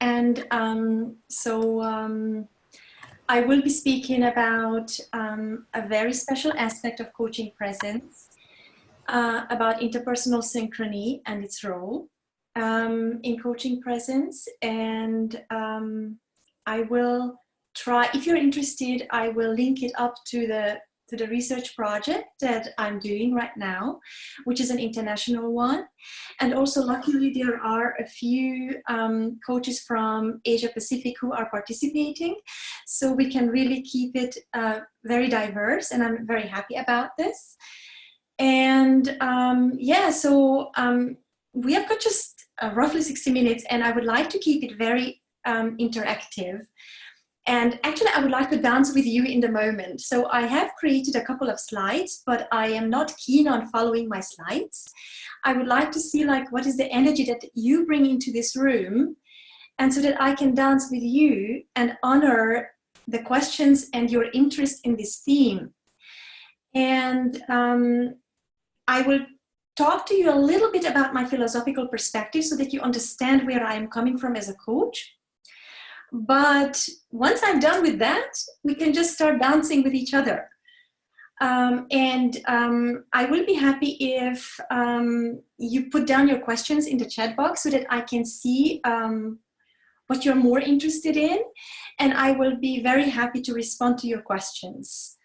And I will be speaking about a very special aspect of coaching presence, about interpersonal synchrony and its role in coaching presence. And I will try, if you're interested, I will link it up to the research project that I'm doing right now, which is an international one. And also, luckily, there are a few coaches from Asia Pacific who are participating. So we can really keep it very diverse, and I'm very happy about this. And we have got just roughly 60 minutes, and I would like to keep it very interactive. And actually, I would like to dance with you in the moment. So I have created a couple of slides, but I am not keen on following my slides. I would like to see what is the energy that you bring into this room, and so that I can dance with you and honor the questions and your interest in this theme. And I will talk to you a little bit about my philosophical perspective so that you understand where I am coming from as a coach. But once I'm done with that, we can just start dancing with each other. I will be happy if you put down your questions in the chat box so that I can see what you're more interested in. And I will be very happy to respond to your questions.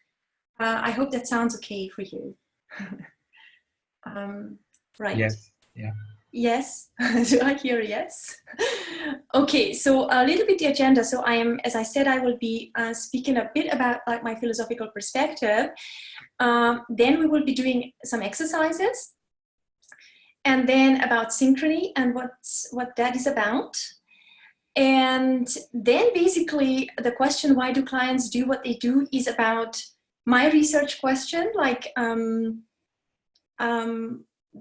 I hope that sounds okay for you. Right. Yes. Yeah. Yes. Do I hear yes? Okay, so a little bit the agenda. So I am, as I said, I will be speaking a bit about my philosophical perspective. Then we will be doing some exercises, and then about synchrony and what that is about. And then basically the question, why do clients do what they do, is about my research question,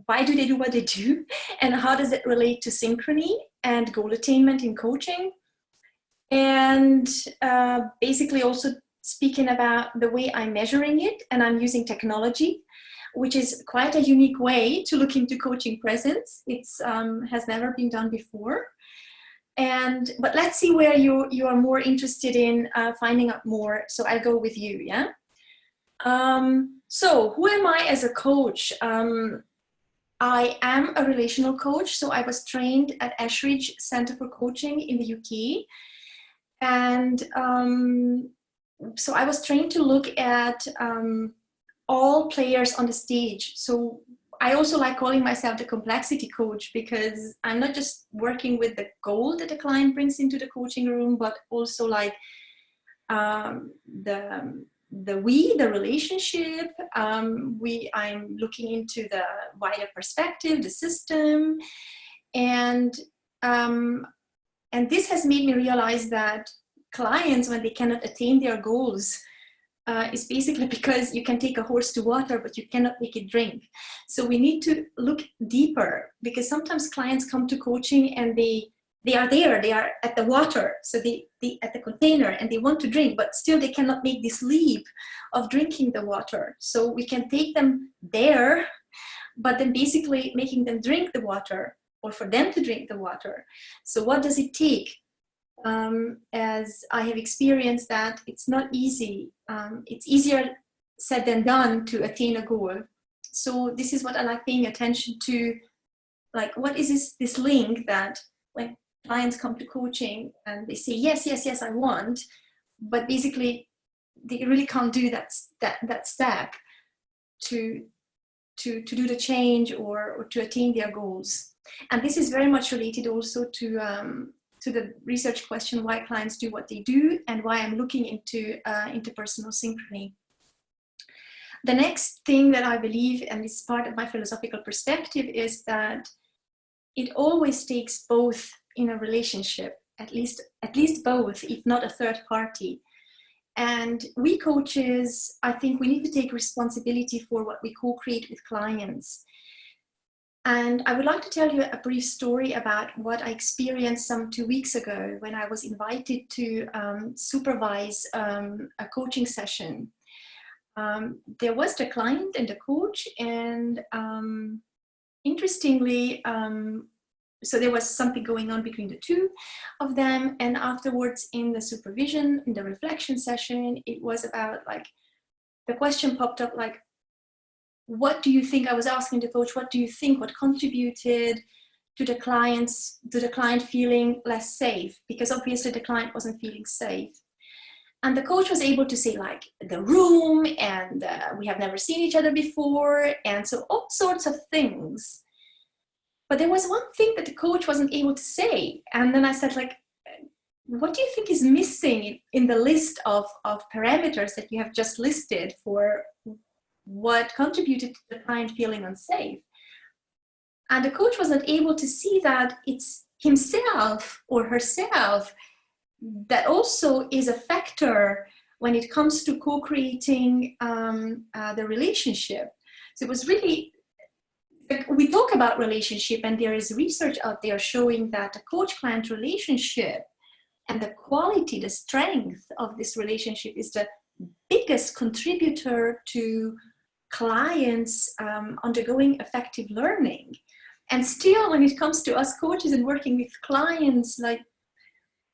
why do they do what they do, and how does it relate to synchrony and goal attainment in coaching? And basically also speaking about the way I'm measuring it, and I'm using technology, which is quite a unique way to look into coaching presence. It's has never been done before. But let's see where you are more interested in finding out more. So I'll go with you, yeah? So who am I as a coach? I am a relational coach, so I was trained at Ashridge Center for Coaching in the UK. And so I was trained to look at all players on the stage. So I also like calling myself the complexity coach, because I'm not just working with the goal that the client brings into the coaching room, but also the relationship. I'm looking into the wider perspective, the system, and this has made me realize that clients, when they cannot attain their goals, is basically because you can take a horse to water, but you cannot make it drink. So we need to look deeper, because sometimes clients come to coaching and they are there, they are at the water, so they at the container, and they want to drink, but still they cannot make this leap of drinking the water. So we can take them there, but then basically making them drink the water, or for them to drink the water. So what does it take? As I have experienced that it's not easy. It's easier said than done to attain a goal. So this is what I like paying attention to. What is this link that when clients come to coaching and they say, yes, yes, yes, I want, but basically they really can't do that step to do the change or to attain their goals. And this is very much related also to the research question, why clients do what they do, and why I'm looking into interpersonal synchrony. The next thing that I believe, and this is part of my philosophical perspective, is that it always takes both in a relationship, at least both, if not a third party. And we coaches, I think we need to take responsibility for what we co-create with clients. And I would like to tell you a brief story about what I experienced some 2 weeks ago when I was invited to supervise a coaching session. There was the client and the coach, and interestingly, so there was something going on between the two of them. And afterwards in the supervision, in the reflection session, it was about like, the question popped up like, what do you think? I was asking the coach, what do you think, what contributed to the client feeling less safe? Because obviously the client wasn't feeling safe. And the coach was able to say like the room, and we have never seen each other before. And so all sorts of things. But there was one thing that the coach wasn't able to say. And then I said like, what do you think is missing in the list of parameters that you have just listed for what contributed to the client feeling unsafe? And the coach wasn't able to see that it's himself or herself that also is a factor when it comes to co-creating the relationship. So it was really, we talk about relationship, and there is research out there showing that the coach-client relationship and the quality, the strength of this relationship is the biggest contributor to clients undergoing effective learning. And still, when it comes to us coaches and working with clients, like,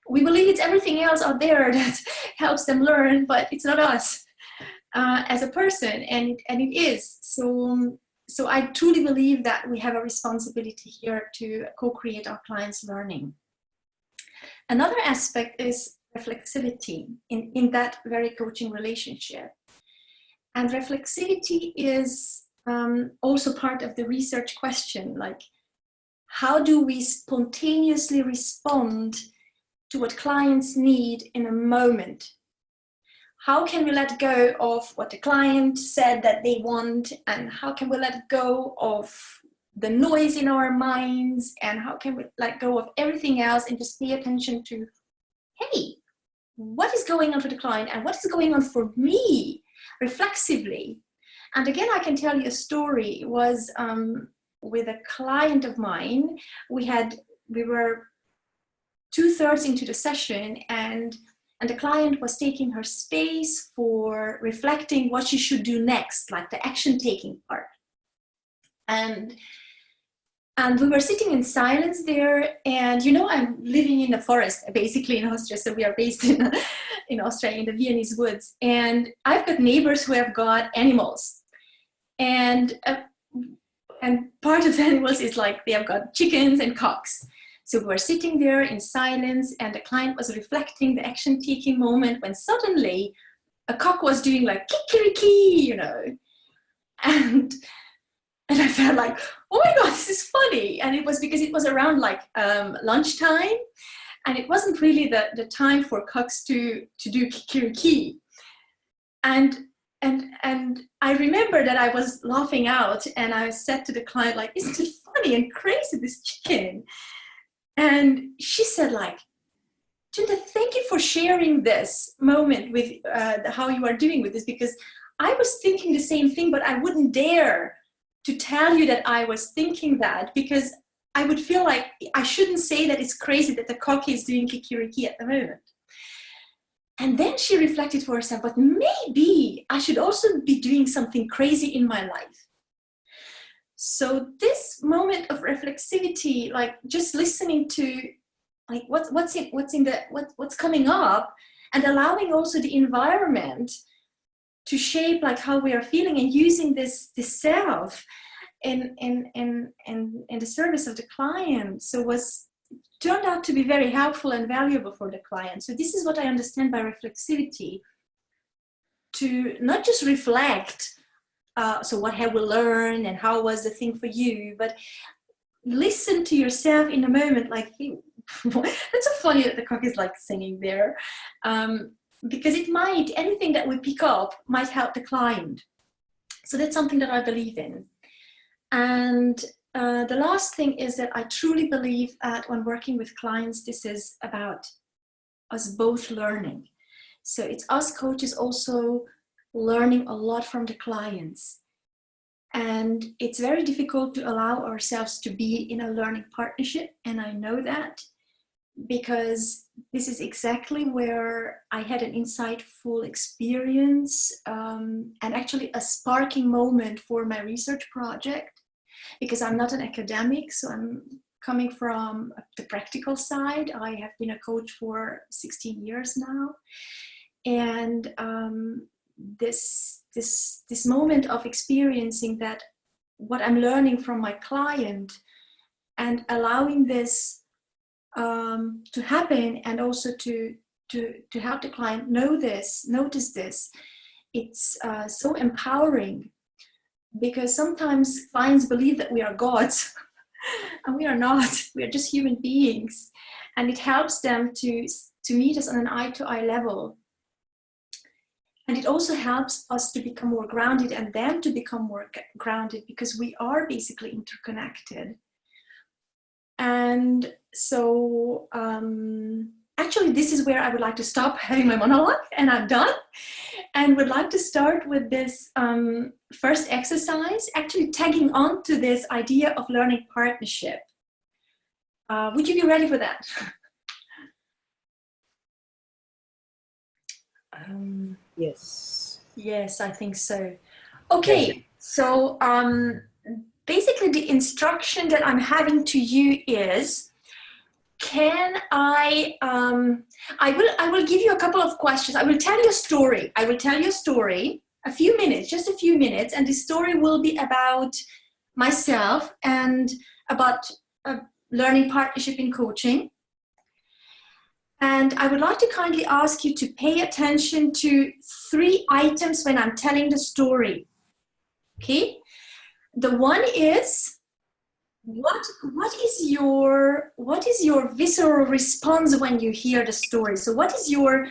we believe it's everything else out there that helps them learn, but it's not us as a person, and it is. So I truly believe that we have a responsibility here to co-create our clients' learning. Another aspect is reflexivity in that very coaching relationship. And reflexivity is also part of the research question, like, how do we spontaneously respond to what clients need in a moment? How can we let go of what the client said that they want, and how can we let go of the noise in our minds, and how can we let go of everything else and just pay attention to, hey, what is going on for the client and what is going on for me reflexively? And again, I can tell you a story. It was with a client of mine. We were 2/3 into the session, and the client was taking her space for reflecting what she should do next, like the action taking part. And we were sitting in silence there, and you know, I'm living in the forest, basically in Austria, so we are based in Austria, in the Viennese woods, and I've got neighbors who have got animals, and part of the animals is like, they have got chickens and cocks. So we were sitting there in silence, and the client was reflecting the action-taking moment, when suddenly a cock was doing like kikiriki, you know, and I felt like, oh my God, this is funny. And it was because it was around like lunchtime, and it wasn't really the time for cocks to do kikiriki. And I remember that I was laughing out, and I said to the client, like, isn't it funny and crazy, this chicken? And she said like, Tuende, thank you for sharing this moment with how you are doing with this, because I was thinking the same thing, but I wouldn't dare to tell you that I was thinking that, because I would feel like I shouldn't say that it's crazy that the cock is doing kikiriki at the moment. And then she reflected for herself, but maybe I should also be doing something crazy in my life. So this moment of reflexivity, like just listening to like what's coming up, and allowing also the environment to shape like how we are feeling, and using this self in the service of the client. So turned out to be very helpful and valuable for the client. So this is what I understand by reflexivity: to not just reflect, so what have we learned and how was the thing for you, but listen to yourself in the moment, like, that's so funny that the cock is like singing there, because anything that we pick up might help the client. So that's something that I believe in. And the last thing is that I truly believe that when working with clients, this is about us both learning. So it's us coaches also learning a lot from the clients. And it's very difficult to allow ourselves to be in a learning partnership. And I know that because this is exactly where I had an insightful experience, and actually a sparking moment for my research project, because I'm not an academic, so I'm coming from the practical side. I have been a coach for 16 years now. And this moment of experiencing that what I'm learning from my client and allowing this to happen, and also to help the client notice this, it's so empowering, because sometimes clients believe that we are gods and we are not. We are just human beings, and it helps them to meet us on an eye-to-eye level. And it also helps us to become more grounded, and them to become more grounded, because we are basically interconnected. And so actually, this is where I would like to stop having my monologue, and I'm done. And would like to start with this first exercise, actually tagging on to this idea of learning partnership. Would you be ready for that? Yes. Yes, I think so. Okay, yes. So basically the instruction that I'm having to you is, can I will give you a couple of questions. I will tell you a story. I will tell you a story, a few minutes, just a few minutes, and the story will be about myself and about learning partnership in coaching. And I would like to kindly ask you to pay attention to 3 items when I'm telling the story. Okay? The one is, what is your visceral response when you hear the story? So what is your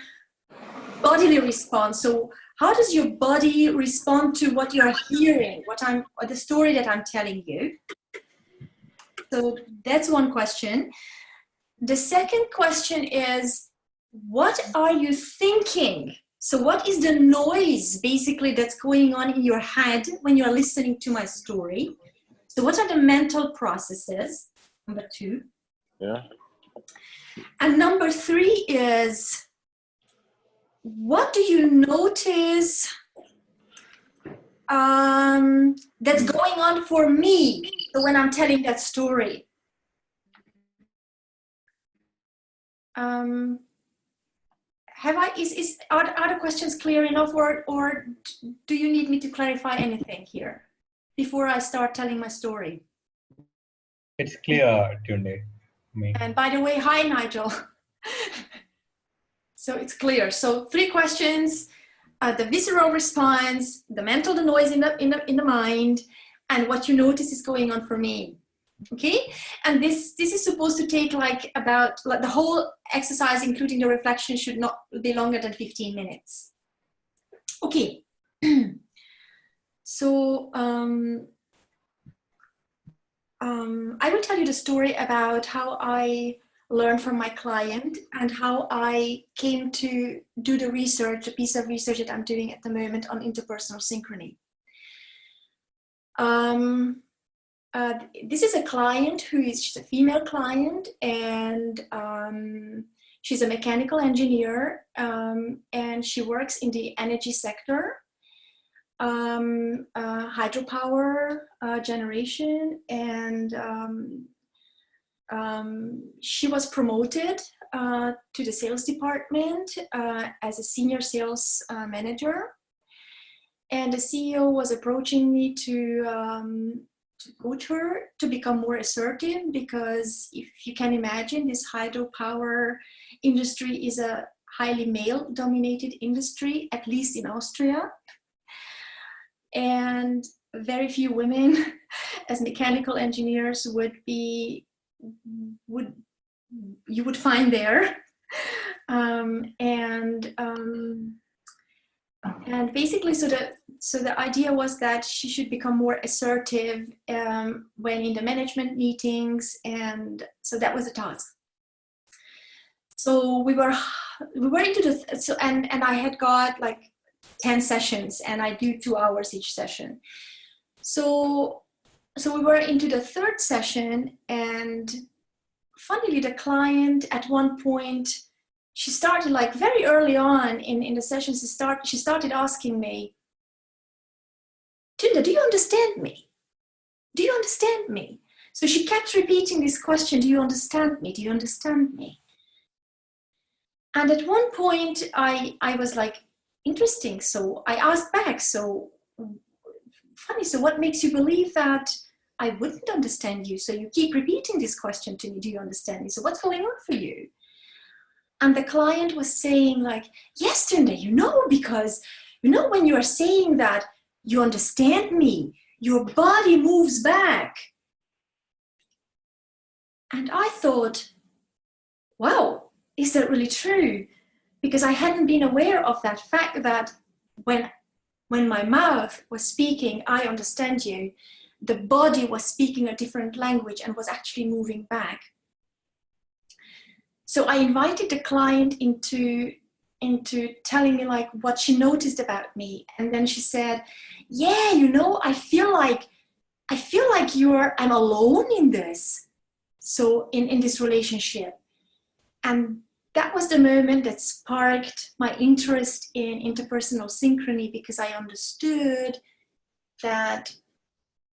bodily response? So how does your body respond to what you're hearing, or the story that I'm telling you? So that's one question. The second question is, what are you thinking? So what is the noise basically that's going on in your head when you're listening to my story? So what are the mental processes? Number 2. Yeah. And number 3 is, what do you notice that's going on for me when I'm telling that story? Are the questions clear enough, or do you need me to clarify anything here before I start telling my story? It's clear, Tuende. And by the way, hi Nigel. So it's clear. So 3 questions: the visceral response, the mental, the noise in the mind, and what you notice is going on for me. Okay, and this is supposed to take about the whole exercise, including the reflection, should not be longer than 15 minutes. Okay. So I will tell you the story about how I learned from my client and how I came to do the research, a piece of research that I'm doing at the moment on interpersonal synchrony. This is a client she's a female client, and she's a mechanical engineer, and she works in the energy sector, hydropower generation, and she was promoted to the sales department as a senior sales manager. And the CEO was approaching me to coach her to become more assertive, because if you can imagine, this hydropower industry is a highly male-dominated industry, at least in Austria. And very few women as mechanical engineers you would find there. And basically, so the idea was that she should become more assertive when in the management meetings, and so that was the task. So we were into and I had got 10 sessions, and I do 2 hours each session. So we were into the 3rd session, and funnily, the client at one point, she started very early on in the session, she started asking me, Tuende, do you understand me? Do you understand me? So she kept repeating this question, do you understand me? Do you understand me? And at one point I was like, interesting. So I asked back, so funny, so what makes you believe that I wouldn't understand you? So you keep repeating this question to me, do you understand me? So what's going on for you? And the client was saying like, yes, Tuende, because when you are saying that you understand me, your body moves back. And I thought, wow, is that really true? Because I hadn't been aware of that fact that when my mouth was speaking, I understand you, the body was speaking a different language and was actually moving back. So I invited the client into telling me like what she noticed about me. And then she said, yeah, I feel like I'm alone in this. So in this relationship. And that was the moment that sparked my interest in interpersonal synchrony, because I understood that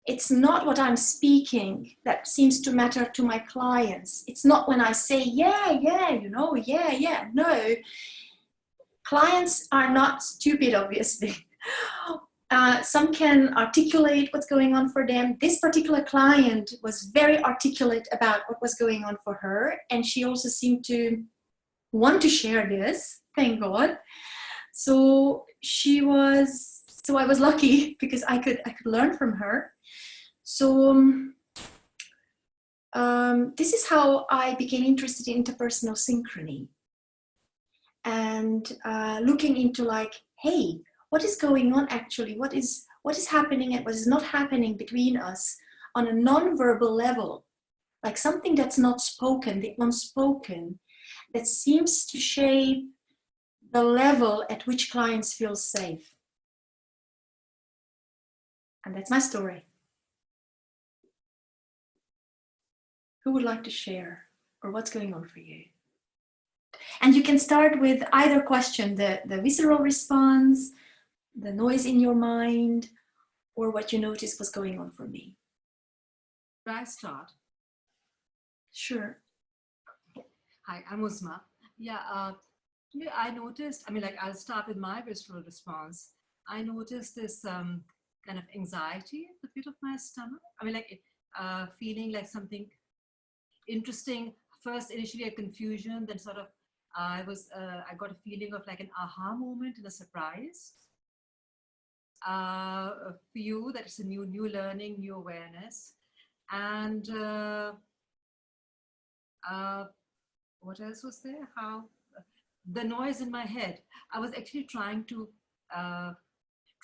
it's not what I'm speaking that seems to matter to my clients. It's not when I say, yeah, yeah. No, clients are not stupid, obviously. Some can articulate what's going on for them. This particular client was very articulate about what was going on for her. And she also seemed to want to share this, thank God. So I was lucky because I could learn from her. So this is how I became interested in interpersonal synchrony and looking into like, hey, what is going on actually? What is happening and what is not happening between us on a non-verbal level, like something that's not spoken, the unspoken, that seems to shape the level at which clients feel safe. And that's my story. Who would like to share, or what's going on for you? And you can start with either question, the visceral response, the noise in your mind, or what you noticed was going on for me. Should I start? Sure. Hi, I'm Uzma. Yeah, I noticed, I'll start with my visceral response. I noticed this kind of anxiety at the pit of my stomach. Feeling like something interesting. First, initially a confusion, then sort of, I got a feeling of like an aha moment and a surprise. For you, that is a new learning, new awareness. And what else was there? The noise in my head. I was actually trying to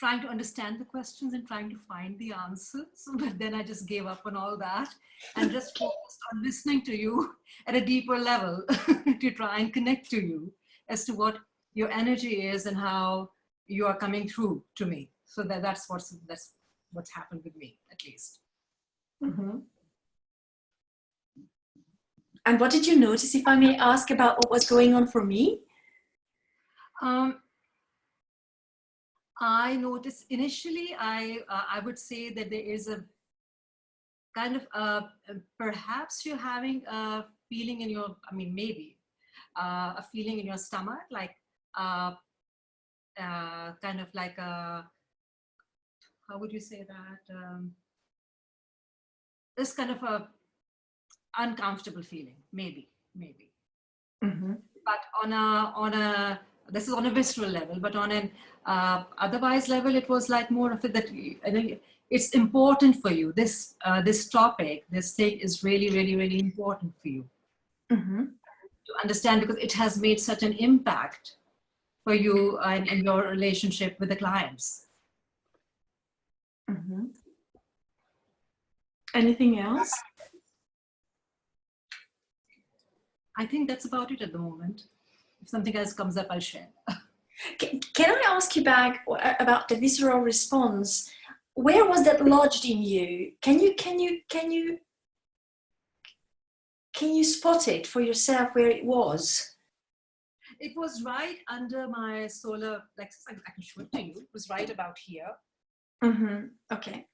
understand the questions and trying to find the answers, but then I just gave up on all that and just focused on listening to you at a deeper level to try and connect to you as to what your energy is and how you are coming through to me. So that's what's happened with me, at least. Mm-hmm. And what did you notice, if I may ask, about what was going on for me? I noticed initially, I would say that there is a kind of, perhaps you're having a feeling in your, maybe a feeling in your stomach, like kind of like a, how would you say that? This kind of a uncomfortable feeling, maybe. Mm-hmm. But on a this is on a visceral level, but on an otherwise level, it was like more of it that it's important for you. This topic, this thing is really, really, really important for you to understand, because it has made such an impact for you and your relationship with the clients. Anything else? I think that's about it at the moment. If something else comes up, I'll share. Can I ask you back about the visceral response? Where was that lodged in you? Can you spot it for yourself where it was? It was right under my solar plexus. I can show it to you. It was right about here. Okay.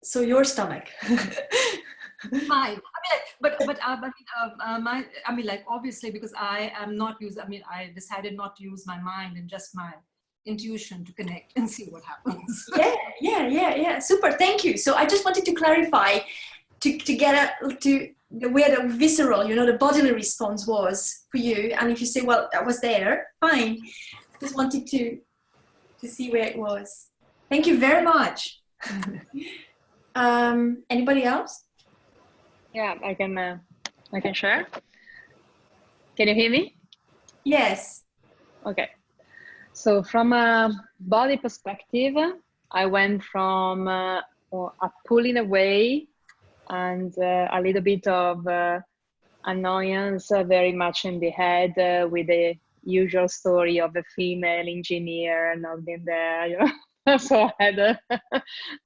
So your stomach. Mine. I mean, like, obviously, because I am not used. I mean, I decided not to use my mind and just my intuition to connect and see what happens. Yeah. Super. Thank you. So I just wanted to clarify to get to where the visceral, the bodily response was for you. And if you say, well, I was there, fine. Just wanted to see where it was. Thank you very much. Anybody else? Yeah, I can share. Can you hear me? Yes. Okay. So from a body perspective, I went from a pulling away and a little bit of annoyance, very much in the head, with the usual story of a female engineer not being there. So I had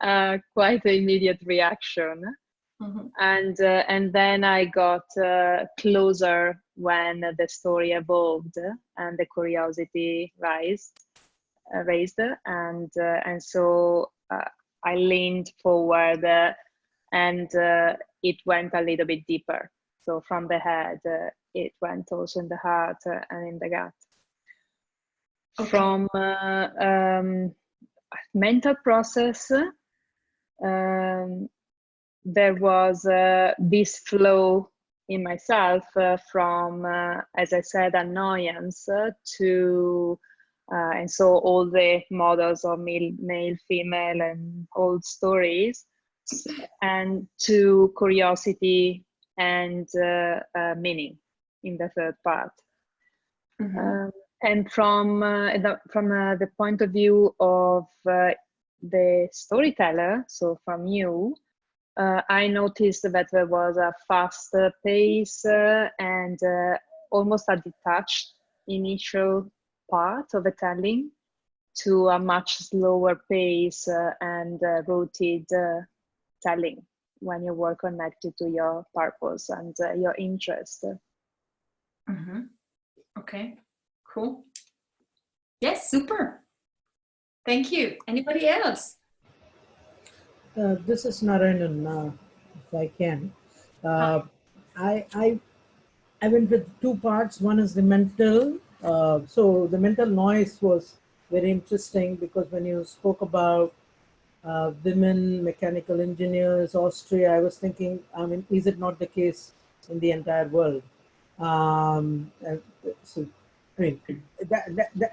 a quite an immediate reaction. Mm-hmm. And then I got closer when the story evolved and the curiosity raised, and so I leaned forward and it went a little bit deeper. So from the head, it went also in the heart and in the gut. Okay. From mental process. There was this flow in myself from, as I said, annoyance to, and so all the models of male, female, and old stories, and to curiosity and meaning in the third part. Mm-hmm. And from the point of view of the storyteller, so from you, I noticed that there was a faster pace and almost a detached initial part of the telling to a much slower pace and rooted telling when you were connected to your purpose and your interest. Mm-hmm. Okay, cool. Yes, super. Thank you. Anybody else? This is Narayanan, if I can. I went with two parts. One is the mental. So the mental noise was very interesting because when you spoke about women, mechanical engineers, Austria, I was thinking, I mean, is it not the case in the entire world? So, I mean,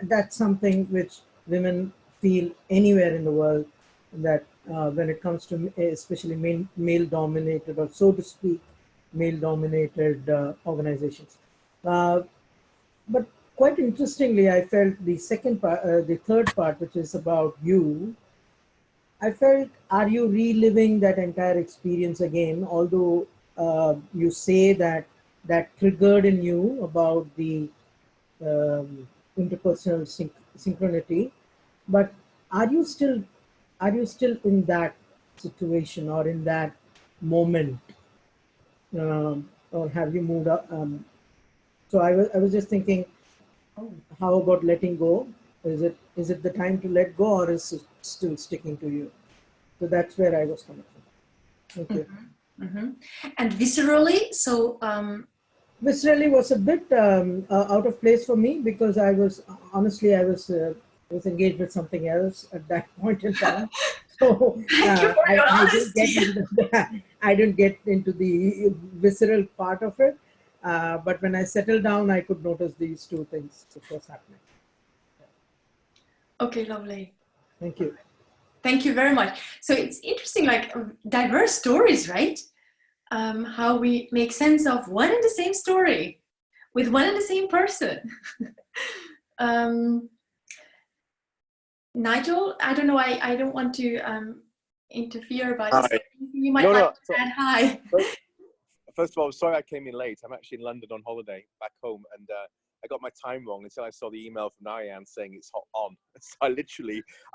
that's something which women feel anywhere in the world, that when it comes to especially male-dominated, or so to speak, male-dominated organizations. But quite interestingly, I felt the second part, the third part, which is about you, I felt, are you reliving that entire experience again? Although you say that triggered in you about the interpersonal synchronity, but are you still in that situation or in that moment, or have you moved up? So I was just thinking, how about letting go? Is it the time to let go, or is it still sticking to you? So that's where I was coming from. Thank you. Mm-hmm. Mm-hmm. And viscerally, so viscerally was a bit out of place for me because I was honestly I was engaged with something else at that point in time. So I didn't get into the visceral part of it. But when I settled down, I could notice these two things which was happening. Okay, lovely. Thank you. Thank you very much. So it's interesting, like diverse stories, right? How we make sense of one and the same story with one and the same person. Nigel, I don't know, I don't want to interfere, but you might like to add hi. First of all, sorry I came in late. I'm actually in London on holiday back home, and I got my time wrong until I saw the email from Narayan saying it's hot on. So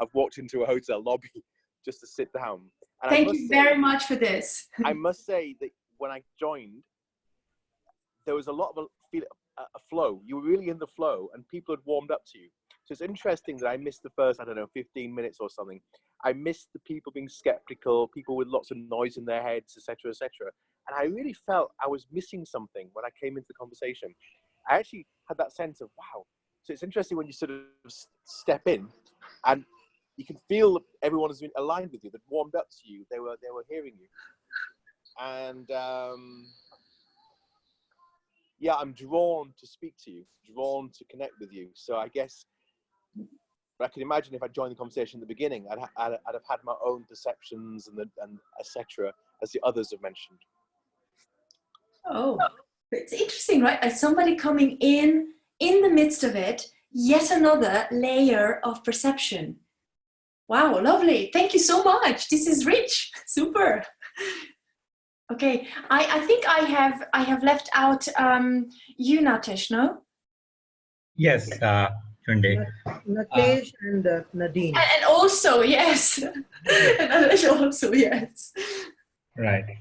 I've walked into a hotel lobby just to sit down. And thank you very much for this. I must say that when I joined, there was a lot of a flow. You were really in the flow, and people had warmed up to you. So it's interesting that I missed the first, 15 minutes or something. I missed the people being skeptical, people with lots of noise in their heads, etc., etc. And I really felt I was missing something when I came into the conversation. I actually had that sense of, wow. So it's interesting when you sort of step in and you can feel everyone has been aligned with you, that warmed up to you, they were hearing you. And yeah, I'm drawn to speak to you, drawn to connect with you. So I guess I can imagine if I joined the conversation at the beginning, I'd have had my own perceptions and etc., as the others have mentioned. Oh, it's interesting, right? As somebody coming in the midst of it, yet another layer of perception. Wow, lovely. Thank you so much. This is rich. Super. Okay, I think I have left out you, Natesh, no? Yes, Tuende. Natesh and Nadine. And also, yes. And Natesh also, yes. Right.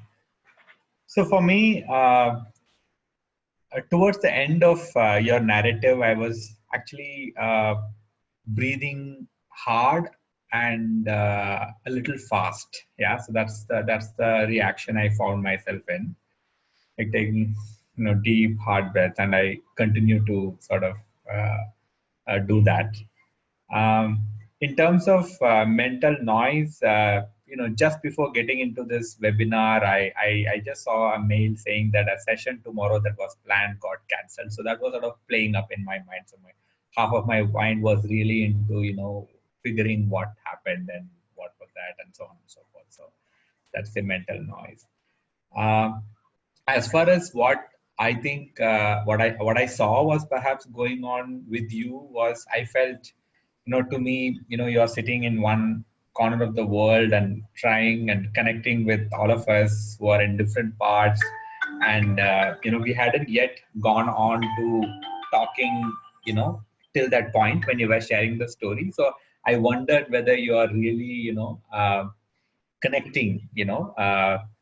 So for me, towards the end of your narrative, I was actually breathing hard and a little fast. Yeah, so that's the reaction I found myself in, like taking deep hard breaths, and I continue to sort of do that. In terms of mental noise, just before getting into this webinar, I just saw a mail saying that a session tomorrow that was planned got cancelled. So that was sort of playing up in my mind. So half of my mind was really into, figuring what happened and what was that and so on and so forth. So that's the mental noise. As far as what I think, what I saw was perhaps going on with you was, I felt, to me, you're sitting in one corner of the world and trying and connecting with all of us who are in different parts. And, we hadn't yet gone on to talking, till that point when you were sharing the story. So I wondered whether you are really, connecting, or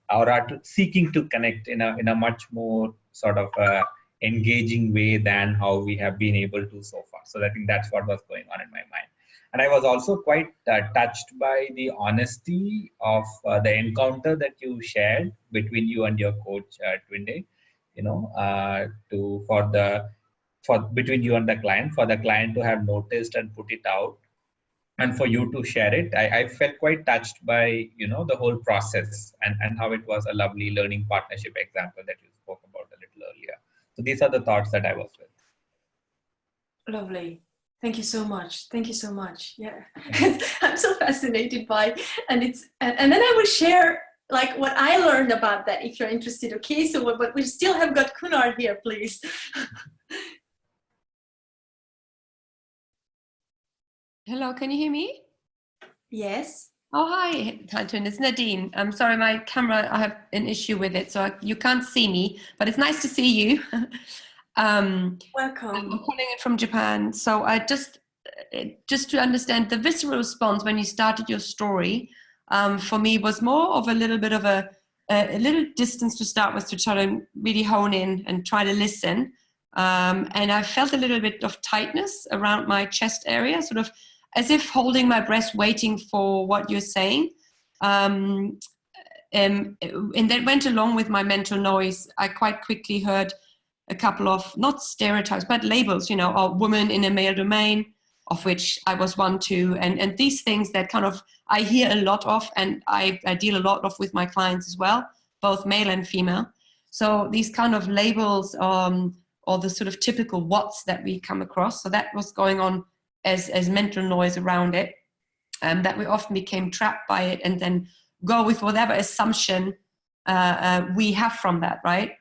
are seeking to connect in a much more sort of engaging way than how we have been able to so far. So I think that's what was going on in my mind. And I was also quite touched by the honesty of the encounter that you shared between you and your coach, Tuende, between you and the client, for the client to have noticed and put it out, and for you to share it. I felt quite touched by, the whole process and how it was a lovely learning partnership example that you spoke about a little earlier. So these are the thoughts that I was with. Lovely. Thank you so much. Thank you so much. Yeah, I'm so fascinated by, and then I will share like what I learned about that if you're interested. Okay, so but we still have got Kunar here, please. Hello, can you hear me? Yes. Oh, hi, Tuende. It's Nadine. I'm sorry, my camera, I have an issue with it, so you can't see me, but it's nice to see you. Welcome. I'm calling it from Japan. So I just to understand the visceral response when you started your story, for me was more of a little bit of a little distance to start with, to try to really hone in and try to listen. And I felt a little bit of tightness around my chest area, sort of as if holding my breath, waiting for what you're saying. And that went along with my mental noise. I quite quickly heard a couple of, not stereotypes, but labels, a woman in a male domain, of which I was one too. And these things that kind of, I hear a lot of, and I deal a lot of with my clients as well, both male and female. So these kind of labels, or the sort of typical what's that we come across. So that was going on as mental noise around it, that we often became trapped by it and then go with whatever assumption we have from that, right?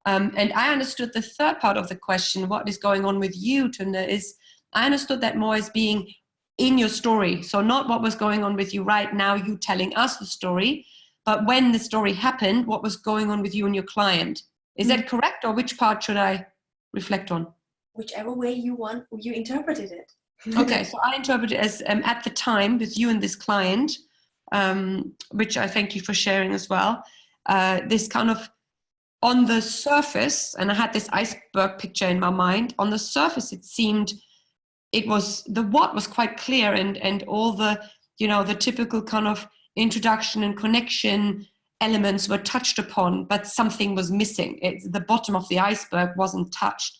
And I understood the third part of the question, what is going on with you, Tuende, is I understood that more as being in your story. So not what was going on with you right now, you telling us the story, but when the story happened, what was going on with you and your client. Is that correct, or which part should I reflect on? Whichever way you interpreted it. Okay, so I interpret it as at the time with you and this client, which I thank you for sharing as well, this kind of on the surface, and I had this iceberg picture in my mind, on the surface it seemed the what was quite clear, and all the you know, the typical kind of introduction and connection elements were touched upon, but something was missing. The bottom of the iceberg wasn't touched.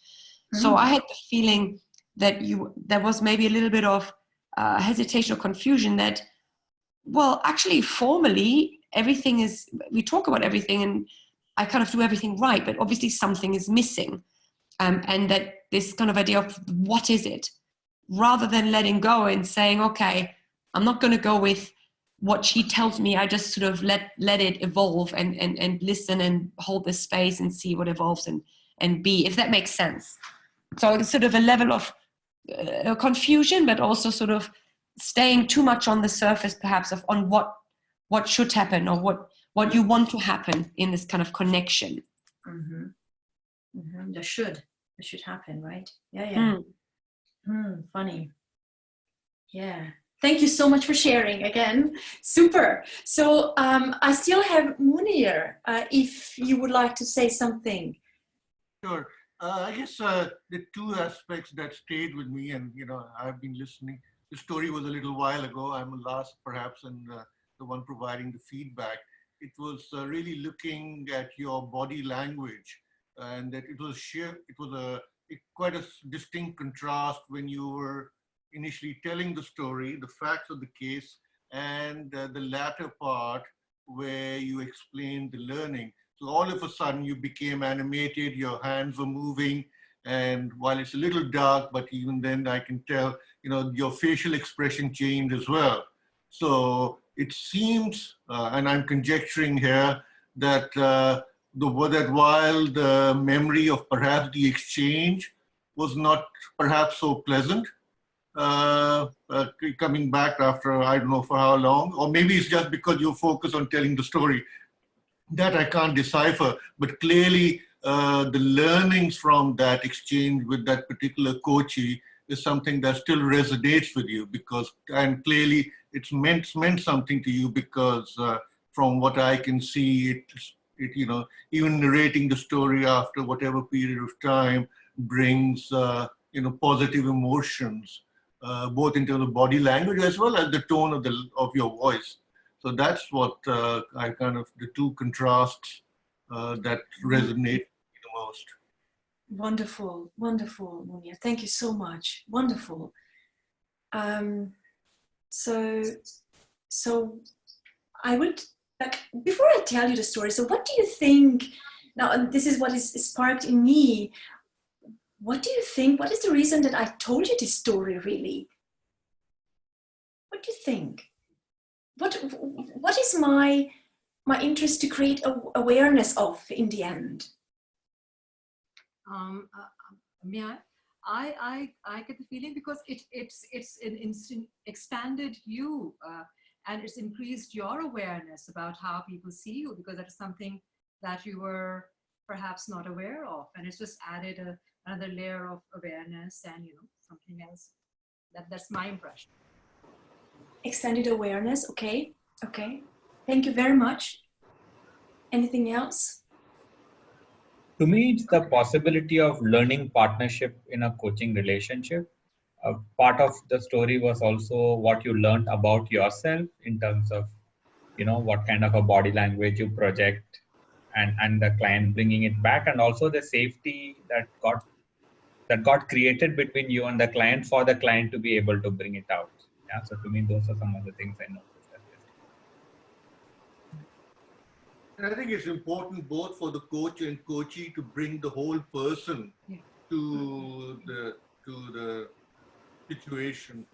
So I had the feeling that there was maybe a little bit of hesitation or confusion that, well, actually formally everything is, we talk about everything and I kind of do everything right, but obviously something is missing. And that this kind of idea of what is it, rather than letting go and saying, okay, I'm not going to go with what she tells me. I just sort of let it evolve and listen and hold this space and see what evolves and be, if that makes sense. So it's sort of a level of confusion, but also sort of staying too much on the surface, perhaps, on what should happen or what you want to happen in this kind of connection. That should happen, right? Yeah. Funny. Yeah. Thank you so much for sharing again. Super. So I still have Munir, if you would like to say something. Sure. I guess the two aspects that stayed with me, and I've been listening. The story was a little while ago. I'm the last, perhaps, and the one providing the feedback. It was really looking at your body language, and that it was quite a distinct contrast when you were initially telling the story, the facts of the case, and the latter part where you explained the learning. So all of a sudden you became animated, your hands were moving, and while it's a little dark, but even then I can tell, your facial expression changed as well. So it seems, and I'm conjecturing here, that that while the memory of perhaps the exchange was not perhaps so pleasant, coming back after I don't know for how long, or maybe it's just because you focus on telling the story, that I can't decipher, but clearly the learnings from that exchange with that particular coachee is something that still resonates with you, and clearly it's meant something to you, because from what I can see, it even narrating the story after whatever period of time brings positive emotions, both in terms of body language as well as the tone of your voice. So that's what the two contrasts that resonate the most. Wonderful, wonderful, Munir. Thank you so much. Wonderful. So I would, before I tell you the story, so what do you think, now this is what is sparked in me, what do you think, what is the reason that I told you this story really? What do you think? What is my interest to create awareness of in the end? I get the feeling because it's expanded you and it's increased your awareness about how people see you, because that is something that you were perhaps not aware of, and it's just added another layer of awareness and something else. That's my impression. Extended awareness. Okay. Thank you very much. Anything else? To me, it's the possibility of learning partnership in a coaching relationship. Part of the story was also what you learned about yourself in terms of, what kind of a body language you project, and the client bringing it back, and also the safety that got created between you and the client for the client to be able to bring it out. Yeah. So to me, those are some of the things I noticed. And I think it's important both for the coach and coachee to bring the whole person to the situation,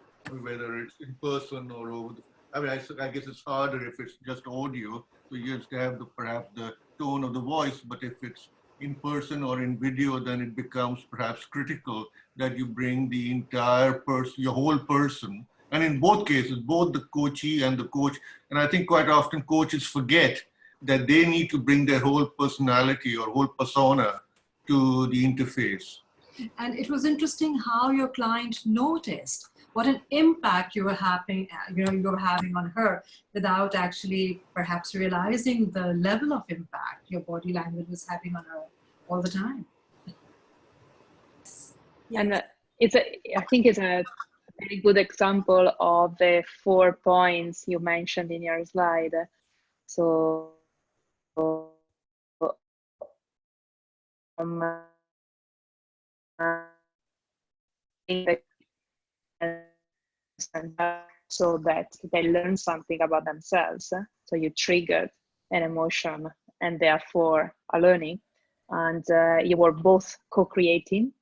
whether it's in person or over the. I guess it's harder if it's just audio, so you just have perhaps the tone of the voice. But if it's in person or in video, then it becomes perhaps critical that you bring the entire person, your whole person. And in both cases, both the coachee and the coach, and I think quite often coaches forget that they need to bring their whole personality or whole persona to the interface. And it was interesting how your client noticed what an impact you were having on her without actually perhaps realizing the level of impact your body language was having on her all the time. And I think it's a very good example of the 4 points you mentioned in your slide. So so that they learn something about themselves. So you triggered an emotion and therefore a learning, and you were both co-creating.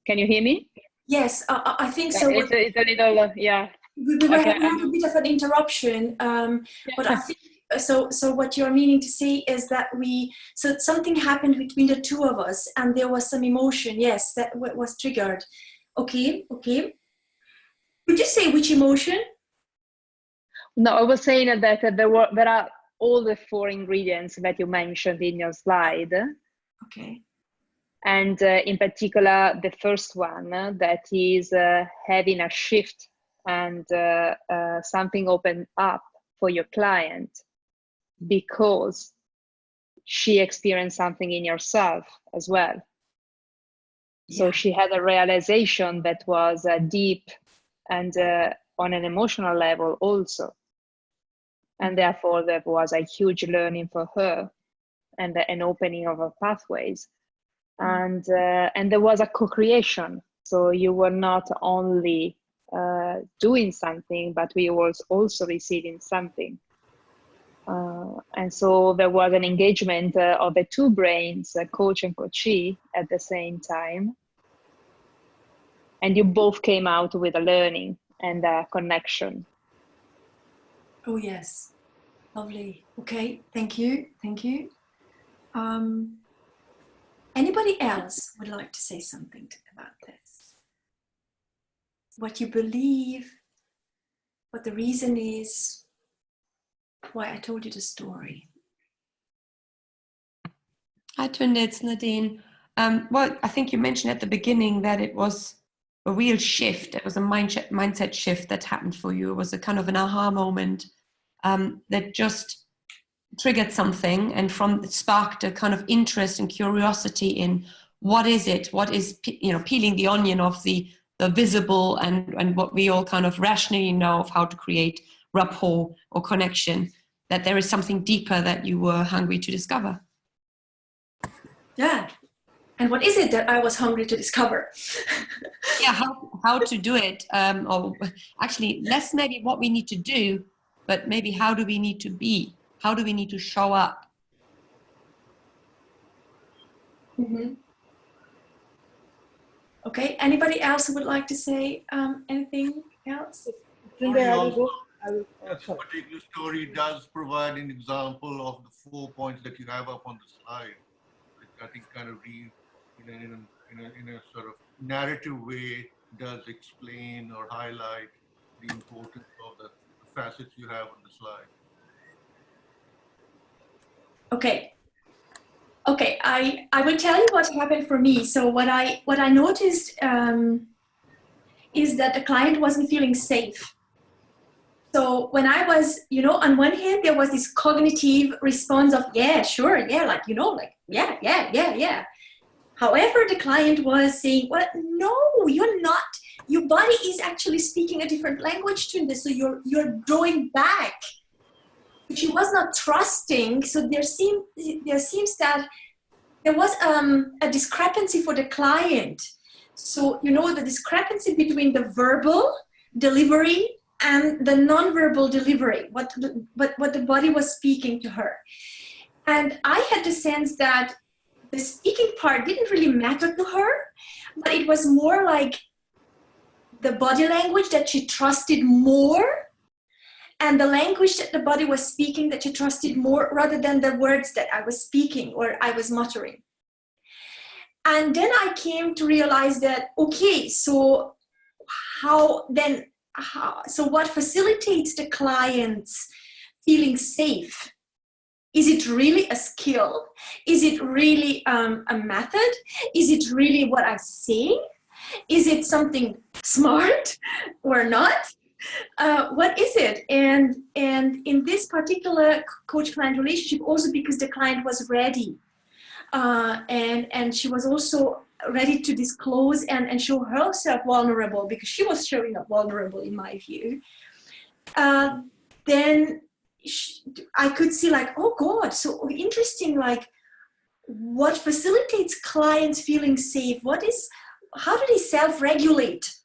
Can you hear me? Yes, I think so. It's a little, yeah. We were having a bit of an interruption, but I think so. What you're meaning to say is that something happened between the two of us, and there was some emotion. Yes, that was triggered. Okay. Could you say which emotion? No, I was saying that there are all the 4 ingredients that you mentioned in your slide. Okay. And in particular, the first one, that is having a shift and something open up for your client because she experienced something in yourself as well. So Yeah. she had a realization that was deep and on an emotional level also. And therefore, there was a huge learning for her and an opening of her pathways. And there was a co-creation. So you were not only doing something, but we were also receiving something. And so there was an engagement of the 2 brains, coach and coachee, at the same time. And you both came out with a learning and a connection. Oh, yes. Lovely. Okay. Thank you. Anybody else would like to say something about this? What you believe, what the reason is, why I told you the story. Hi, Tuende, it's Nadine. Well, I think you mentioned at the beginning that it was a real shift. It was a mindset shift that happened for you. It was a kind of an aha moment that just triggered something, and it sparked a kind of interest and curiosity in what is it? What is, peeling the onion of the visible and what we all kind of rationally know of how to create rapport or connection, that there is something deeper that you were hungry to discover. Yeah. And what is it that I was hungry to discover? Yeah, how to do it, or actually less maybe what we need to do, but maybe how do we need to be? How do we need to show up? Mm-hmm. Okay, anybody else who would like to say anything else? Tuende, I will go. This particular story does provide an example of the 4 points that you have up on the slide. I think kind of in a sort of narrative way does explain or highlight the importance of the facets you have on the slide. Okay, I will tell you what happened for me. So what I noticed is that the client wasn't feeling safe. So when I was, on one hand, there was this cognitive response of, yeah, sure, yeah, yeah. However, the client was saying, well, no, you're not. Your body is actually speaking a different language to this, so you're drawing back. She was not trusting, so there seems that there was a discrepancy for the client. So, the discrepancy between the verbal delivery and the non-verbal delivery, what the body was speaking to her. And I had the sense that the speaking part didn't really matter to her, but it was more like the body language that she trusted more, and the language that the body was speaking that she trusted more, rather than the words that I was speaking or I was muttering. And then I came to realize that, okay, so what facilitates the client's feeling safe? Is it really a skill? Is it really a method? Is it really what I'm saying? Is it something smart or not? What is it? And in this particular coach-client relationship, also because the client was ready. And she was also ready to disclose and show herself vulnerable, because she was showing up vulnerable in my view. Then I could see like, oh God, so interesting, like what facilitates clients feeling safe? How do they self-regulate?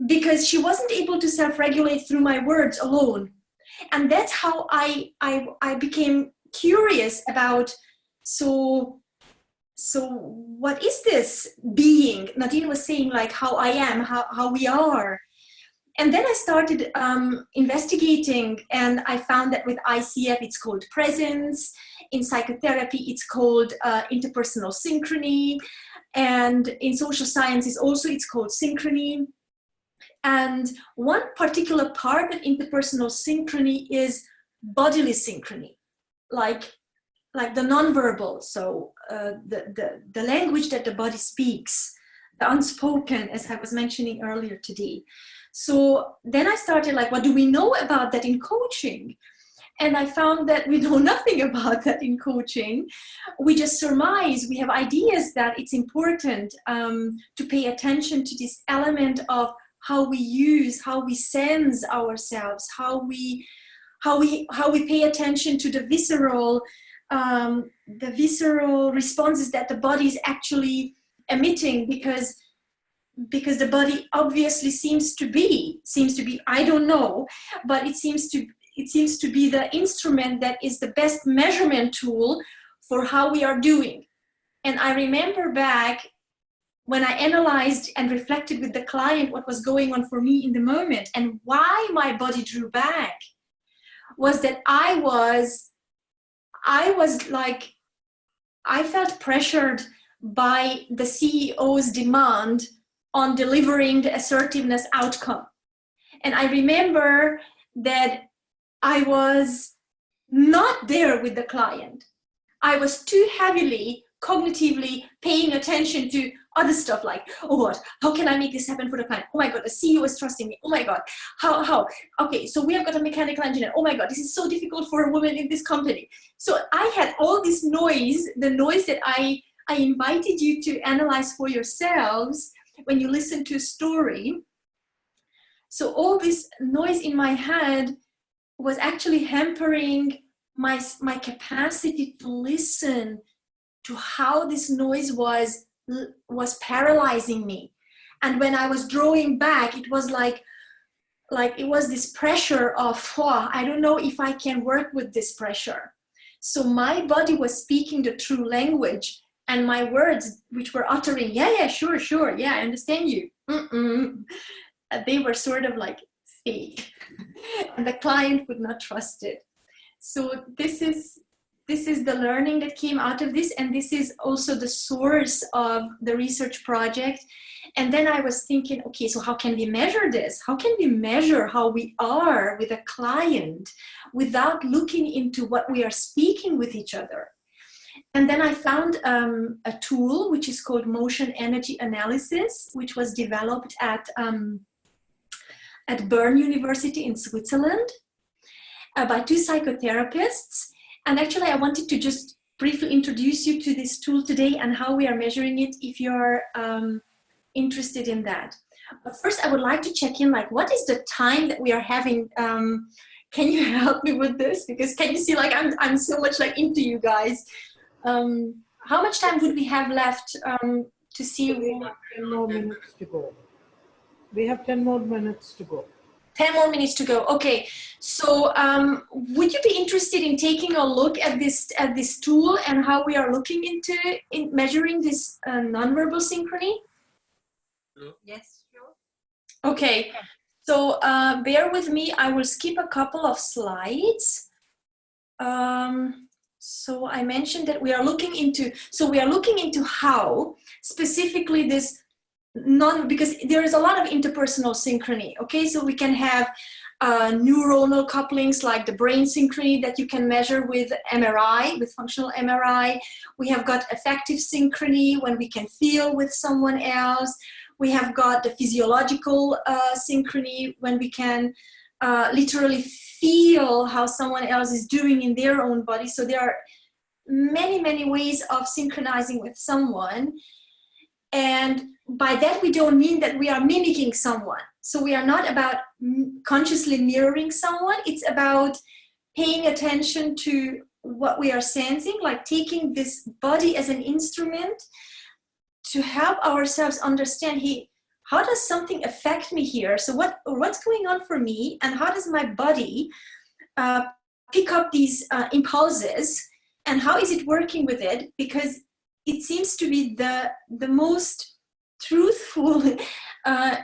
Because she wasn't able to self-regulate through my words alone. And that's how I became curious about, so what is this being? Nadine was saying like how I am, how we are. And then I started investigating, and I found that with ICF it's called presence, in psychotherapy it's called interpersonal synchrony, and in social sciences also it's called synchrony. And one particular part of interpersonal synchrony is bodily synchrony, like the nonverbal, so the language that the body speaks, the unspoken, as I was mentioning earlier today. So then I started like, what do we know about that in coaching? And I found that we know nothing about that in coaching. We just surmise, we have ideas that it's important to pay attention to this element of how we use, how we sense ourselves, how we pay attention to the visceral responses that the body is actually emitting, because the body obviously seems to be, I don't know, but it seems to be the instrument that is the best measurement tool for how we are doing. And I remember back when I analyzed and reflected with the client what was going on for me in the moment and why my body drew back, was that I was like, I felt pressured by the CEO's demand on delivering the assertiveness outcome. And I remember that I was not there with the client. I was too heavily, cognitively paying attention to other stuff like, oh God, how can I make this happen for the client? Oh my God, the CEO is trusting me. Oh my God, how? Okay, so we have got a mechanical engineer. Oh my God, this is so difficult for a woman in this company. So I had all this noise, the noise that I invited you to analyze for yourselves when you listen to a story. So all this noise in my head was actually hampering my capacity to listen to how this noise was paralyzing me. And when I was drawing back, it was like it was this pressure of, oh, I don't know if I can work with this pressure. So my body was speaking the true language, and my words, which were uttering, yeah, sure, yeah, I understand you. They were sort of like fake, and the client would not trust it. So this is the learning that came out of this, and this is also the source of the research project. And then I was thinking, okay, so how can we measure this? How can we measure how we are with a client without looking into what we are speaking with each other? And then I found a tool which is called motion energy analysis, which was developed at Bern University in Switzerland by two psychotherapists. And actually, I wanted to just briefly introduce you to this tool today and how we are measuring it, if you're interested in that. But first, I would like to check in, like, what is the time that we are having? Can you help me with this? Because can you see, like, I'm so much like into you guys. How much time would we have left to see? We have 10 more minutes to go. We have 10 more minutes to go. 10 more minutes to go. Okay. So would you be interested in taking a look at this tool and how we are looking into measuring this nonverbal synchrony? Yes, sure. Okay. So bear with me. I will skip a couple of slides. So I mentioned that we are looking into how specifically this because there is a lot of interpersonal synchrony. Okay, so we can have neuronal couplings like the brain synchrony that you can measure with MRI, with functional MRI. We have got affective synchrony when we can feel with someone else. We have got the physiological synchrony when we can literally feel how someone else is doing in their own body. So there are many, many ways of synchronizing with someone. And by that, we don't mean that we are mimicking someone. So we are not about consciously mirroring someone. It's about paying attention to what we are sensing, like taking this body as an instrument to help ourselves understand, hey, how does something affect me here? So what's going on for me, and how does my body pick up these impulses, and how is it working with it? Because it seems to be the most truthful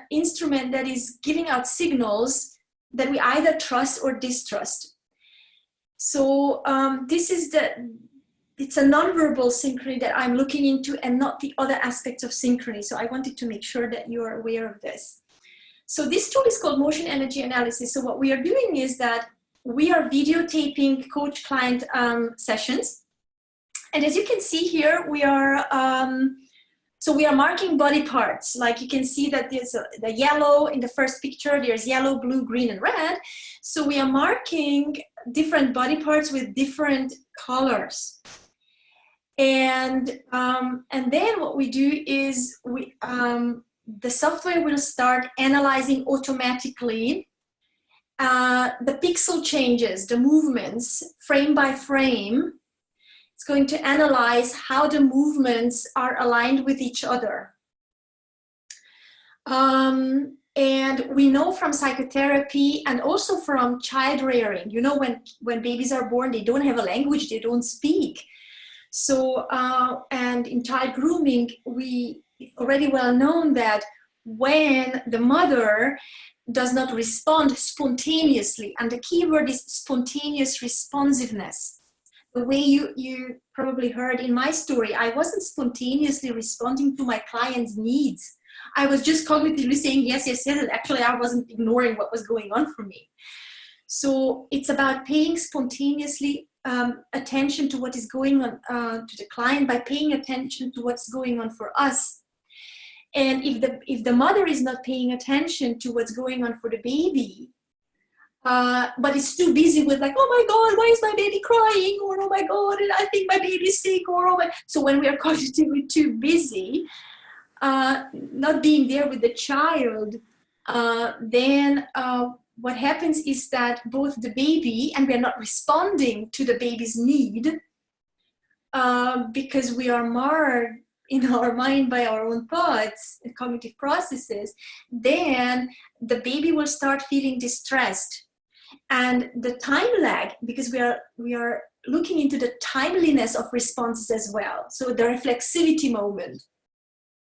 instrument that is giving out signals that we either trust or distrust. So it's a nonverbal synchrony that I'm looking into, and not the other aspects of synchrony. So I wanted to make sure that you are aware of this. So this tool is called motion energy analysis. So what we are doing is that we are videotaping coach-client sessions. And as you can see here, we are marking body parts. Like you can see that there's the yellow in the first picture, there's yellow, blue, green, and red. So we are marking different body parts with different colors. And then what we do is the software will start analyzing automatically the pixel changes, the movements, frame by frame. It's going to analyze how the movements are aligned with each other. And we know from psychotherapy and also from child rearing, you know, when babies are born, they don't have a language, they don't speak. So, and in child grooming, it's already well known that when the mother does not respond spontaneously, and the key word is spontaneous responsiveness. The way you probably heard in my story, I wasn't spontaneously responding to my client's needs. I was just cognitively saying yes, yes, yes, and actually I wasn't ignoring what was going on for me. So it's about paying spontaneously attention to what is going on to the client by paying attention to what's going on for us. And if the mother is not paying attention to what's going on for the baby, but it's too busy with like, oh my God, why is my baby crying? Or oh my God, and I think my baby's sick. Or oh my. So when we are cognitively too busy, not being there with the child, then what happens is that both the baby, and we are not responding to the baby's need because we are marred in our mind by our own thoughts and cognitive processes, then the baby will start feeling distressed. And the time lag, because we are looking into the timeliness of responses as well. So the reflexivity moment.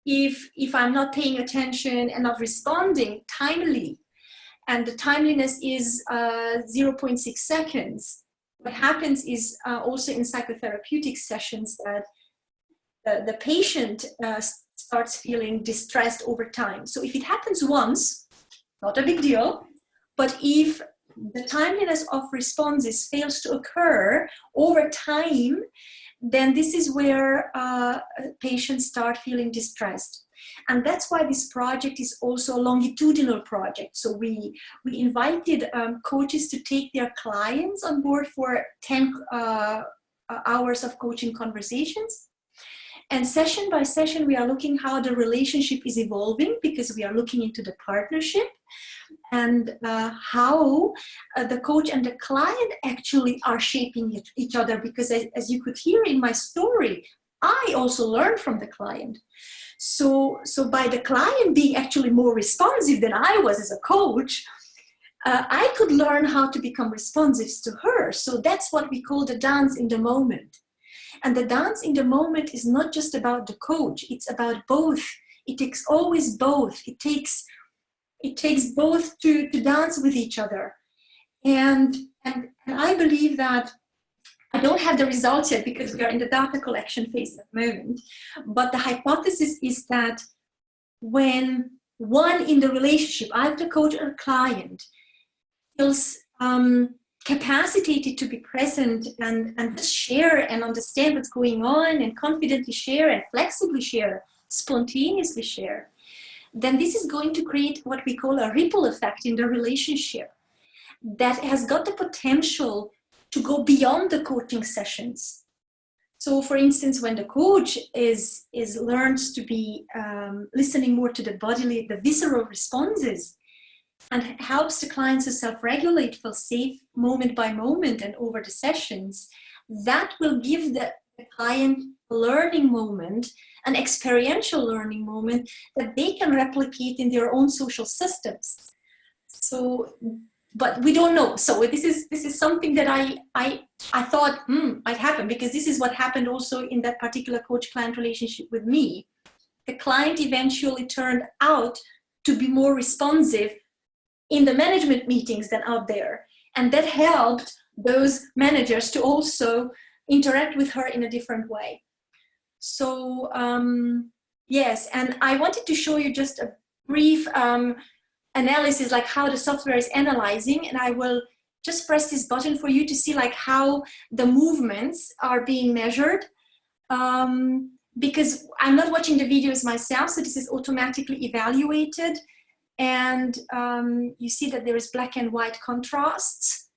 If I'm not paying attention and not responding timely, and the timeliness is 0.6 seconds, what happens is also in psychotherapeutic sessions that the patient starts feeling distressed over time. So if it happens once, not a big deal, but if the timeliness of responses fails to occur over time, then this is where patients start feeling distressed. And that's why this project is also a longitudinal project. So we invited coaches to take their clients on board for 10 hours of coaching conversations. And session by session, we are looking how the relationship is evolving, because we are looking into the partnership and how the coach and the client actually are shaping each other. Because as you could hear in my story, I also learned from the client. So by the client being actually more responsive than I was as a coach, I could learn how to become responsive to her. So that's what we call the dance in the moment. And the dance in the moment is not just about the coach, it's about both. It takes always both. It takes both to dance with each other. And I believe that I don't have the results yet because we are in the data collection phase at the moment. But the hypothesis is that when one in the relationship, either the coach or client, feels capacitated to be present and share and understand what's going on and confidently share and flexibly share, spontaneously share, then this is going to create what we call a ripple effect in the relationship that has got the potential to go beyond the coaching sessions. So for instance, when the coach is learns to be listening more to the bodily, the visceral responses, and helps the clients to self-regulate, feel safe moment by moment and over the sessions, that will give the client a learning moment, an experiential learning moment that they can replicate in their own social systems. So, but we don't know. So this is something that I thought might happen, because this is what happened also in that particular coach-client relationship with me. The client eventually turned out to be more responsive in the management meetings than out there. And that helped those managers to also interact with her in a different way. So yes, and I wanted to show you just a brief analysis, like how the software is analyzing, and I will just press this button for you to see like how the movements are being measured. Because I'm not watching the videos myself, so this is automatically evaluated. And you see that there is black and white contrasts,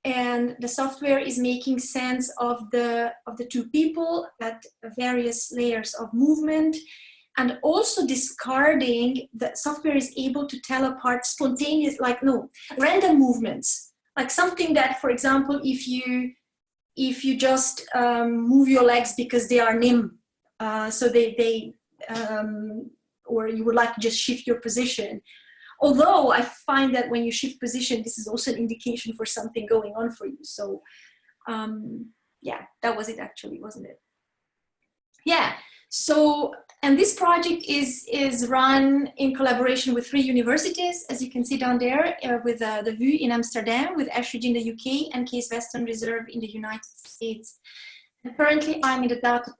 and the software is making sense of the two people at various layers of movement, and also discarding. The software is able to tell apart spontaneous, random movements, like something that, for example, if you just move your legs because they are nim, so they or you would like to just shift your position. Although I find that when you shift position, this is also an indication for something going on for you. So yeah, that was it actually, wasn't it? Yeah, so, and this project is run in collaboration with 3 universities, as you can see down there, with the VU in Amsterdam, with Ashridge in the UK, and Case Western Reserve in the United States. And currently I'm in the data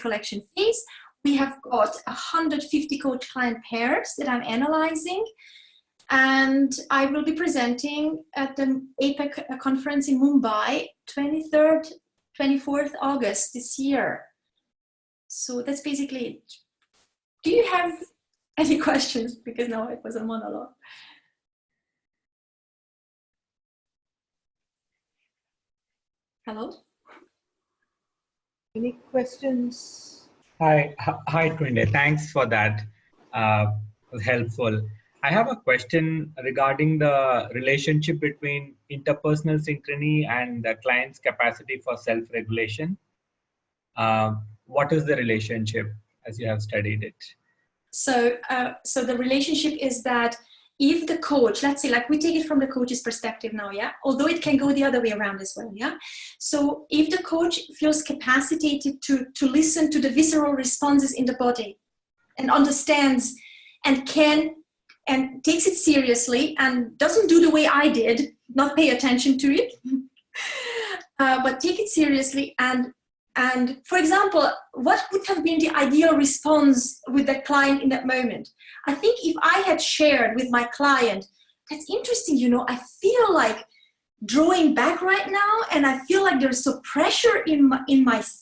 collection phase. We have got 150 coach-client pairs that I'm analyzing, and I will be presenting at the APAC conference in Mumbai, 23rd, 24th August this year. So that's basically it. Do you have any questions? Because now it was a monologue. Hello? Any questions? Hi, Tuende. Thanks for that. It was helpful. I have a question regarding the relationship between interpersonal synchrony and the client's capacity for self-regulation. What is the relationship as you have studied it? So, so the relationship is that if the coach, let's say, like we take it from the coach's perspective now, yeah, although it can go the other way around as well, yeah. So if the coach feels capacitated to listen to the visceral responses in the body and understands and takes it seriously and doesn't do the way I did, not pay attention to it, but take it seriously, and for example, what would have been the ideal response with the client in that moment? I think if I had shared with my client, that's interesting, you know, I feel like drawing back right now, and I feel like there's so pressure in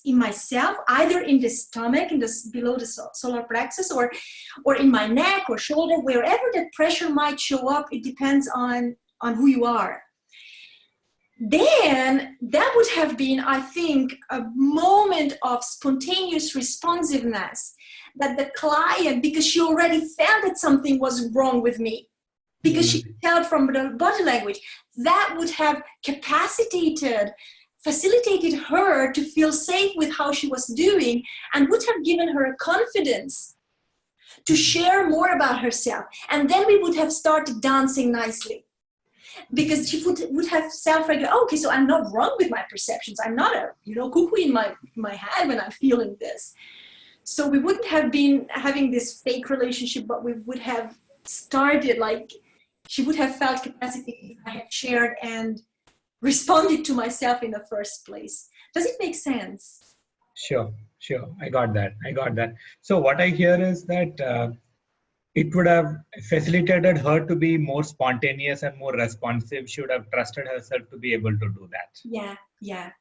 myself, either in the stomach, below the solar plexus, or in my neck or shoulder, wherever that pressure might show up. It depends on who you are. Then that would have been, I think, a moment of spontaneous responsiveness that the client, because she already felt that something was wrong with me, because she felt from the body language, that would have facilitated her to feel safe with how she was doing, and would have given her a confidence to share more about herself. And then we would have started dancing nicely. Because she would have self-regulated. Oh, okay, so I'm not wrong with my perceptions. I'm not a cuckoo in my head when I'm feeling this. So we wouldn't have been having this fake relationship, but we would have started, like, she would have felt capacity if I had shared and responded to myself in the first place. Does it make sense? Sure. I got that. So what I hear is that it would have facilitated her to be more spontaneous and more responsive. She would have trusted herself to be able to do that. Yeah.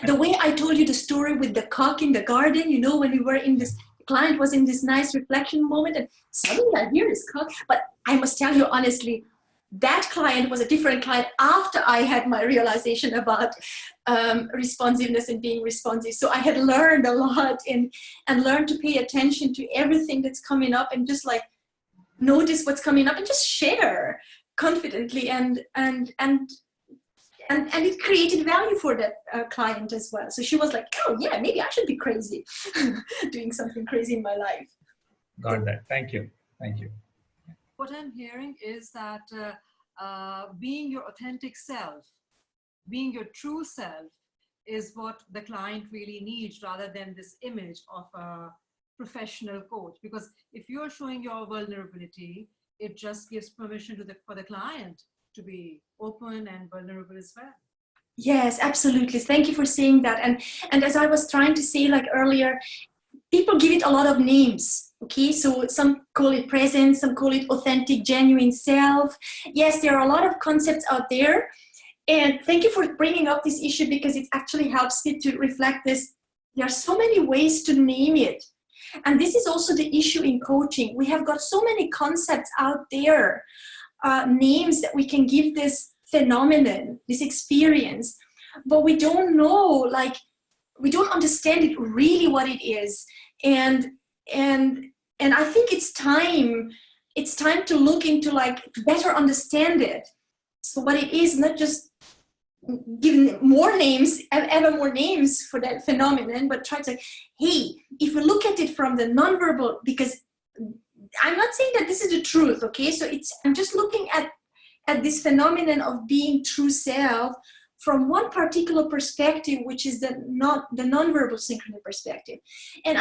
The way I told you the story with the cock in the garden, you know, when we were in this, the client was in this nice reflection moment, and suddenly I hear this cock. But I must tell you honestly, that client was a different client after I had my realization about responsiveness and being responsive. So I had learned a lot and learned to pay attention to everything that's coming up and just like notice what's coming up and just share confidently, and it created value for that client as well. So she was like, oh yeah, maybe I should be crazy doing something crazy in my life. Got that. Thank you. Thank you. What I'm hearing is that being your authentic self, being your true self is what the client really needs, rather than this image of a professional coach. Because if you're showing your vulnerability, it just gives permission to for the client to be open and vulnerable as well. Yes, absolutely. Thank you for saying that. And as I was trying to say like earlier, people give it a lot of names. Okay, so some call it presence, some call it authentic, genuine self. Yes, there are a lot of concepts out there. And thank you for bringing up this issue, because it actually helps me to reflect this. There are so many ways to name it. And this is also the issue in coaching. We have got so many concepts out there, names that we can give this phenomenon, this experience, but we don't know, like, we don't understand it really what it is. And I think it's time to look into, like, better understand it. So what it is, not just giving more names, ever more names for that phenomenon, but try to, hey, if we look at it from the nonverbal, because I'm not saying that this is the truth, okay? So I'm just looking at this phenomenon of being true self from one particular perspective, which is the nonverbal synchrony perspective. And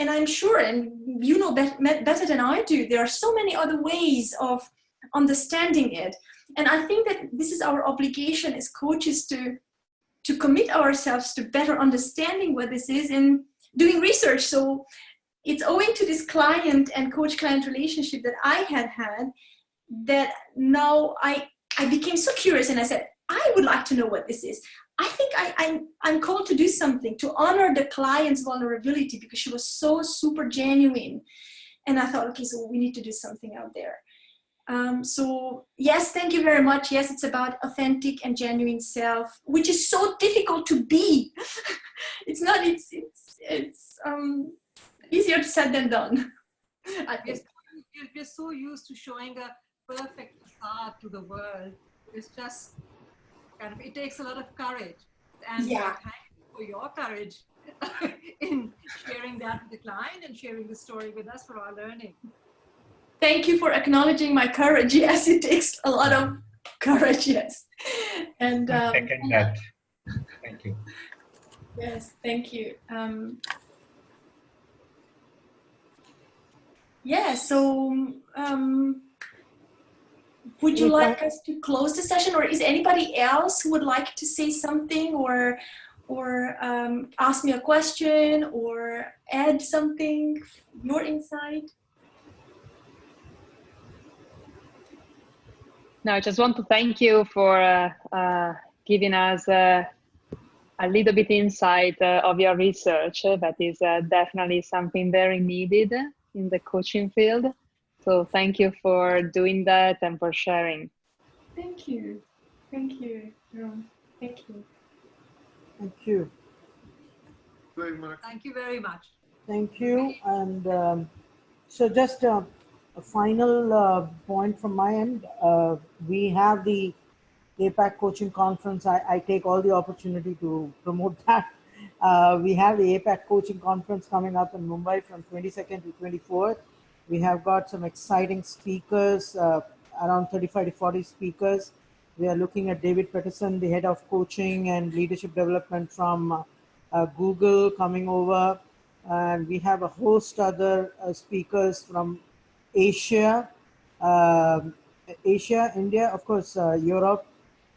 I'm sure, and you know better than I do, there are so many other ways of understanding it. And I think that this is our obligation as coaches to commit ourselves to better understanding what this is and doing research. So it's owing to this client and coach-client relationship that I had that now I became so curious, and I said, I would like to know what this is. I think I'm called to do something to honor the client's vulnerability, because she was so super genuine. And I thought, okay, so we need to do something out there. So yes, thank you very much. Yes, it's about authentic and genuine self, which is so difficult to be. It's not, it's easier said than done. We're so used to showing a perfect facade to the world. It's just kind of, it takes a lot of courage. And yeah, thank you for your courage in sharing that with the client and sharing the story with us for our learning. Thank you for acknowledging my courage. Yes, it takes a lot of courage. Yes, and second that. Thank you. Yes, thank you. Yeah. So, would you like us to close the session, or is anybody else who would like to say something, or ask me a question, or add something, your insight? No, I just want to thank you for giving us a little bit insight of your research. That is definitely something very needed in the coaching field. So thank you for doing that and for sharing. Thank you. Thank you. Thank you. Thank you. Very much. Thank you very much. Thank you. And so just a final point from my end. We have the APAC coaching conference. I take all the opportunity to promote that. We have the APAC coaching conference coming up in Mumbai from 22nd to 24th. We have got some exciting speakers, around 35 to 40 speakers. We are looking at David Peterson, the head of coaching and leadership development from Google, coming over. And we have a host other speakers from Asia, India, of course, Europe,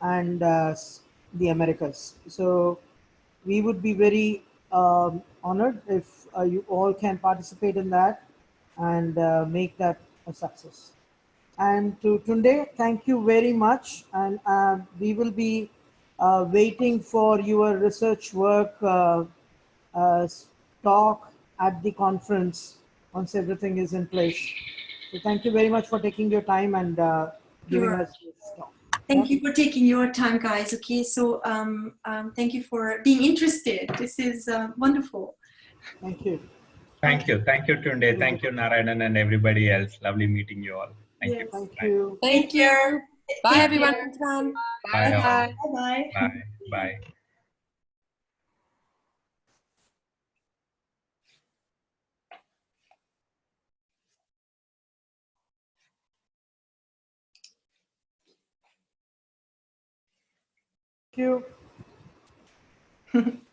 and the Americas. So we would be very honored if you all can participate in that and make that a success. And to Tuende, thank you very much. And we will be waiting for your research work talk at the conference once everything is in place. So thank you very much for taking your time and giving Sure. us this talk. Thank you for taking your time, guys. Okay, so thank you for being interested. This is wonderful. Thank you. Thank you. Thank you, Tunde. Thank you, Narayanan, and everybody else. Lovely meeting you all. Thank you. Yes. Thank Bye. you. Thank you. Bye, Take everyone. care. Bye. All. Bye. Bye-bye. Bye. Bye. Thank you.